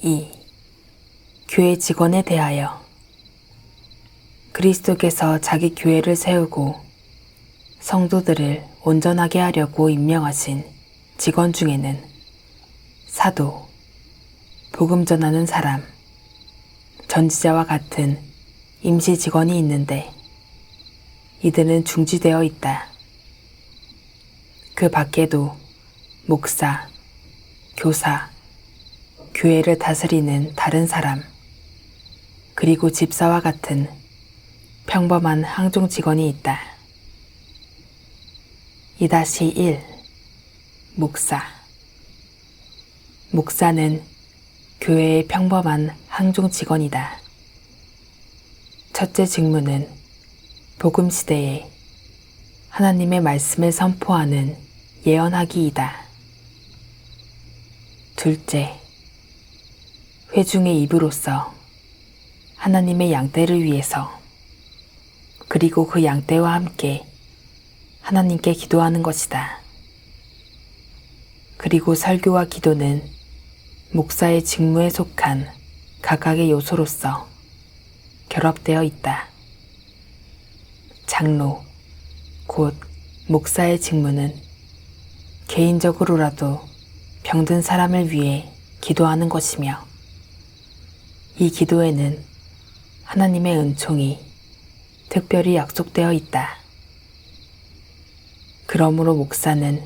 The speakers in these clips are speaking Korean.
2. 교회 직원에 대하여. 그리스도께서 자기 교회를 세우고 성도들을 온전하게 하려고 임명하신 직원 중에는 사도, 복음 전하는 사람, 전지자와 같은 임시 직원이 있는데 이들은 중지되어 있다. 그 밖에도 목사, 교사, 교회를 다스리는 다른 사람, 그리고 집사와 같은 평범한 항종 직원이 있다. 2-1 목사. 목사는 교회의 평범한 항종 직원이다. 첫째 직무는 복음 시대에 하나님의 말씀을 선포하는 예언하기이다. 둘째, 회중의 입으로서 하나님의 양떼를 위해서 그리고 그 양떼와 함께 하나님께 기도하는 것이다. 그리고 설교와 기도는 목사의 직무에 속한 각각의 요소로서 결합되어 있다. 장로, 곧 목사의 직무는 개인적으로라도 병든 사람을 위해 기도하는 것이며 이 기도에는 하나님의 은총이 특별히 약속되어 있다. 그러므로 목사는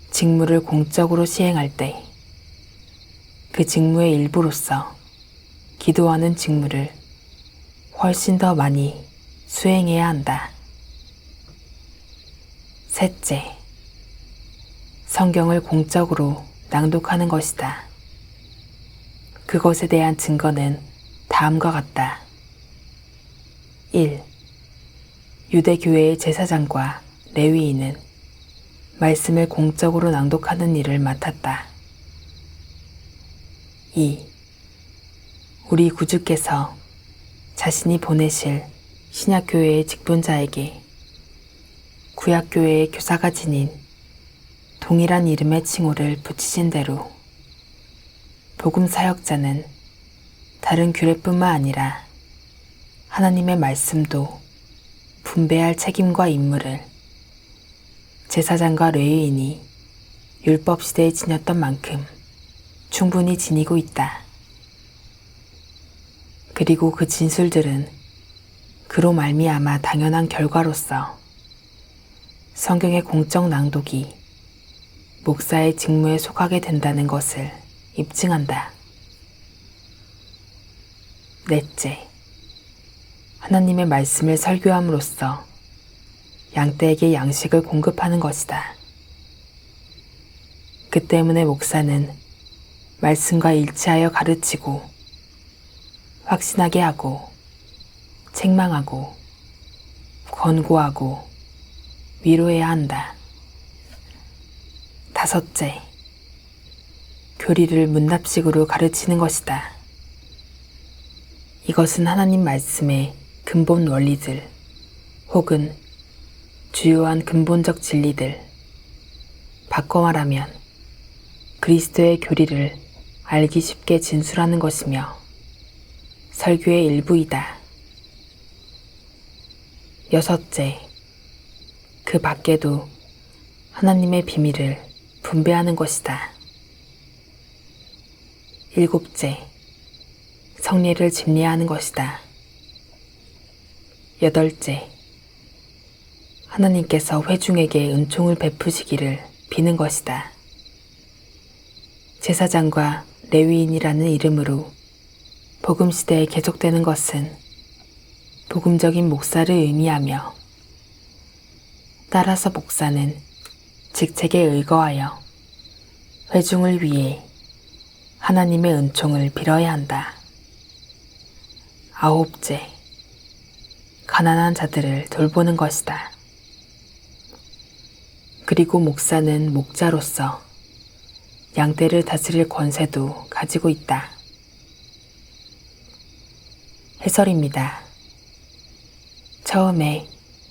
직무를 공적으로 시행할 때 그 직무의 일부로서 기도하는 직무를 훨씬 더 많이 수행해야 한다. 셋째, 성경을 공적으로 낭독하는 것이다. 그것에 대한 증거는 다음과 같다. 1. 유대교회의 제사장과 레위인은 말씀을 공적으로 낭독하는 일을 맡았다. 2. 우리 구주께서 자신이 보내실 신약교회의 직분자에게 구약교회의 교사가 지닌 동일한 이름의 칭호를 붙이신 대로 복음 사역자는 다른 규례뿐만 아니라 하나님의 말씀도 분배할 책임과 임무를 제사장과 레위인이 율법 시대에 지녔던 만큼 충분히 지니고 있다. 그리고 그 진술들은 그로 말미암아 당연한 결과로서 성경의 공적 낭독이 목사의 직무에 속하게 된다는 것을 입증한다. 넷째, 하나님의 말씀을 설교함으로써 양떼에게 양식을 공급하는 것이다. 그 때문에 목사는 말씀과 일치하여 가르치고 확신하게 하고 책망하고 권고하고 위로해야 한다. 다섯째, 교리를 문납식으로 가르치는 것이다. 이것은 하나님 말씀의 근본 원리들 혹은 주요한 근본적 진리들, 바꿔 말하면 그리스도의 교리를 알기 쉽게 진술하는 것이며 설교의 일부이다. 여섯째, 그 밖에도 하나님의 비밀을 분배하는 것이다. 일곱째, 성례를 집례하는 것이다. 여덟째, 하나님께서 회중에게 은총을 베푸시기를 비는 것이다. 제사장과 레위인이라는 이름으로 복음 시대에 계속되는 것은 복음적인 목사를 의미하며 따라서 목사는 직책에 의거하여 회중을 위해 하나님의 은총을 빌어야 한다. 아홉째, 가난한 자들을 돌보는 것이다. 그리고 목사는 목자로서 양떼를 다스릴 권세도 가지고 있다. 해설입니다. 처음에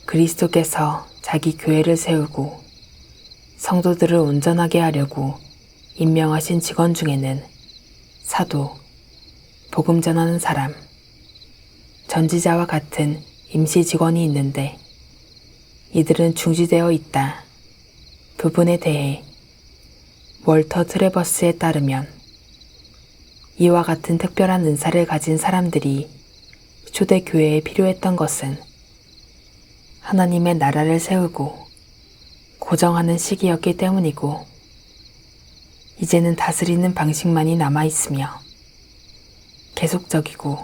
그리스도께서 자기 교회를 세우고 성도들을 온전하게 하려고 임명하신 직원 중에는 사도, 복음 전하는 사람, 전지자와 같은 임시 직원이 있는데 이들은 중지되어 있다. 부분에 대해 월터 트레버스에 따르면 이와 같은 특별한 은사를 가진 사람들이 초대교회에 필요했던 것은 하나님의 나라를 세우고 고정하는 시기였기 때문이고 이제는 다스리는 방식만이 남아있으며 계속적이고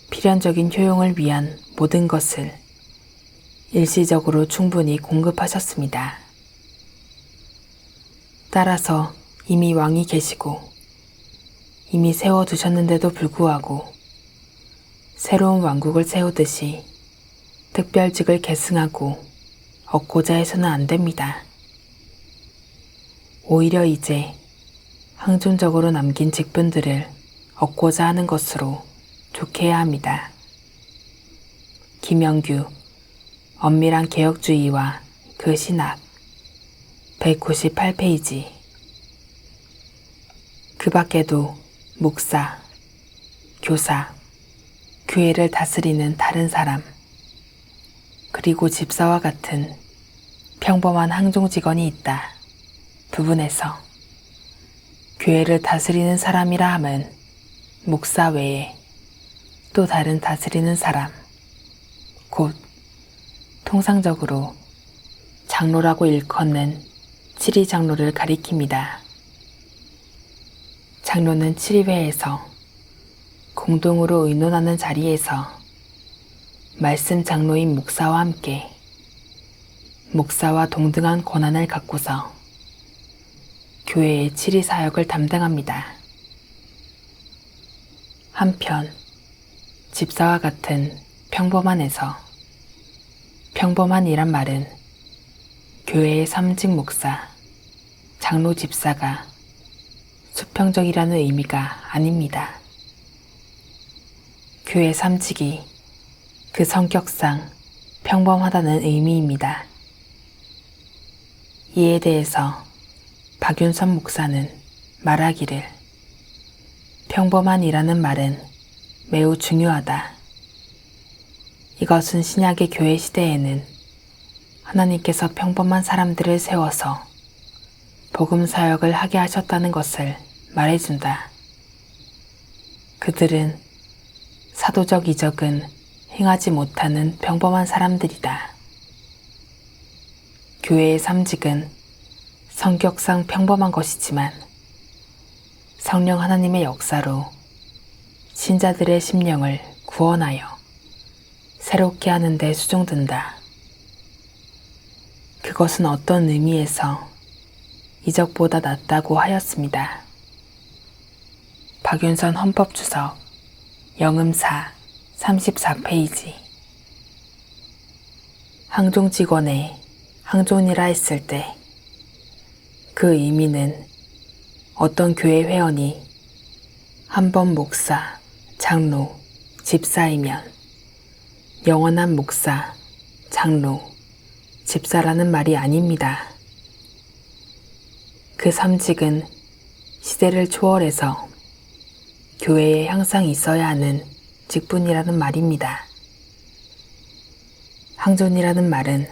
필연적인 효용을 위한 모든 것을 일시적으로 충분히 공급하셨습니다. 따라서 이미 왕이 계시고 이미 세워두셨는데도 불구하고 새로운 왕국을 세우듯이 특별직을 계승하고 얻고자 해서는 안 됩니다. 오히려 이제 항존적으로 남긴 직분들을 얻고자 하는 것으로 좋게 해야 합니다. 김영규, 엄밀한 개혁주의와 그 신학 198페이지. 그 밖에도 목사, 교사, 교회를 다스리는 다른 사람, 그리고 집사와 같은 평범한 항종 직원이 있다. 부분에서 교회를 다스리는 사람이라 함은 목사 외에 또 다른 다스리는 사람, 곧 통상적으로 장로라고 일컫는 칠의장로를 가리킵니다. 장로는 칠의회에서 공동으로 의논하는 자리에서 말씀 장로인 목사와 함께 목사와 동등한 권한을 갖고서 교회의 칠의 사역을 담당합니다. 한편 집사와 같은 평범한에서 평범한이란 말은 교회의 삼직 목사, 장로 집사가 수평적이라는 의미가 아닙니다. 교회 삼직이 그 성격상 평범하다는 의미입니다. 이에 대해서 박윤선 목사는 말하기를 평범한이라는 말은 매우 중요하다. 이것은 신약의 교회 시대에는 하나님께서 평범한 사람들을 세워서 복음 사역을 하게 하셨다는 것을 말해준다. 그들은 사도적 이적은 행하지 못하는 평범한 사람들이다. 교회의 삼직은 성격상 평범한 것이지만 성령 하나님의 역사로 신자들의 심령을 구원하여 새롭게 하는 데 수종든다. 그것은 어떤 의미에서 이적보다 낫다고 하였습니다. 박윤선 헌법주석 영음사 34페이지. 항종 직원에 항존이라 했을 때 그 의미는 어떤 교회 회원이 한 번 목사, 장로, 집사이면 영원한 목사, 장로, 집사라는 말이 아닙니다. 그 삼직은 시대를 초월해서 교회에 항상 있어야 하는 직분이라는 말입니다. 항존이라는 말은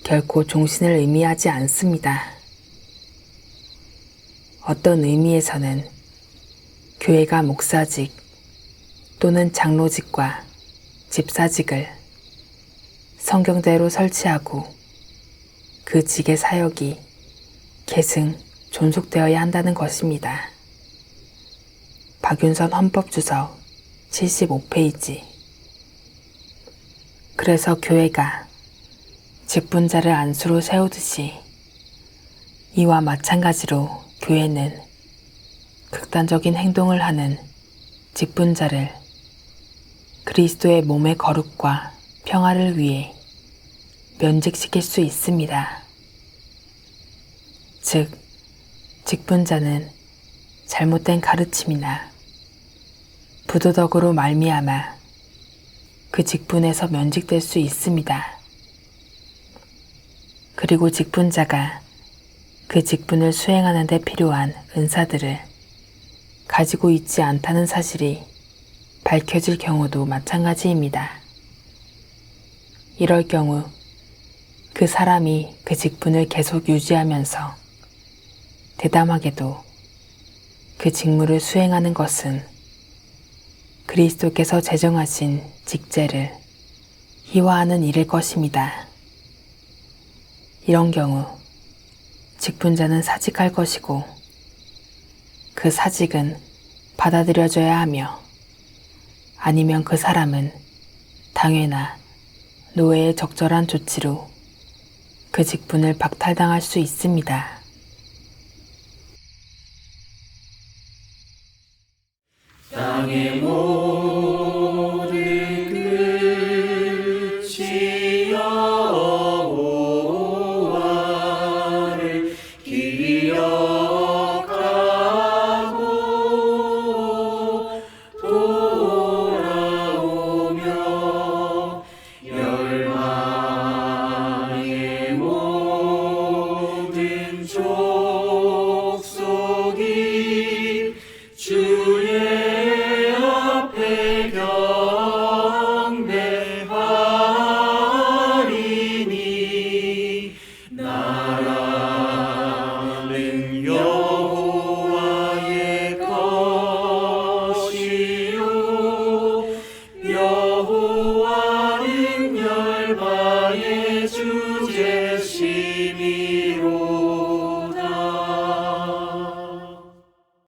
결코 종신을 의미하지 않습니다. 어떤 의미에서는 교회가 목사직 또는 장로직과 집사직을 성경대로 설치하고 그 직의 사역이 계승, 존속되어야 한다는 것입니다. 박윤선 헌법주석 75페이지. 그래서 교회가 직분자를 안수로 세우듯이 이와 마찬가지로 교회는 극단적인 행동을 하는 직분자를 그리스도의 몸의 거룩과 평화를 위해 면직시킬 수 있습니다. 즉, 직분자는 잘못된 가르침이나 부도덕으로 말미암아 그 직분에서 면직될 수 있습니다. 그리고 직분자가 그 직분을 수행하는 데 필요한 은사들을 가지고 있지 않다는 사실이 밝혀질 경우도 마찬가지입니다. 이럴 경우 그 사람이 그 직분을 계속 유지하면서 대담하게도 그 직무를 수행하는 것은 그리스도께서 제정하신 직제를 희화하는 일일 것입니다. 이런 경우 직분자는 사직할 것이고 그 사직은 받아들여져야 하며 아니면 그 사람은 당회나 노회의 적절한 조치로 그 직분을 박탈당할 수 있습니다. 땅의 모든 끝이 여호와를 기억하고 돌아오며 열방의 모든 족속이 주의 앞에 경배하리니 나라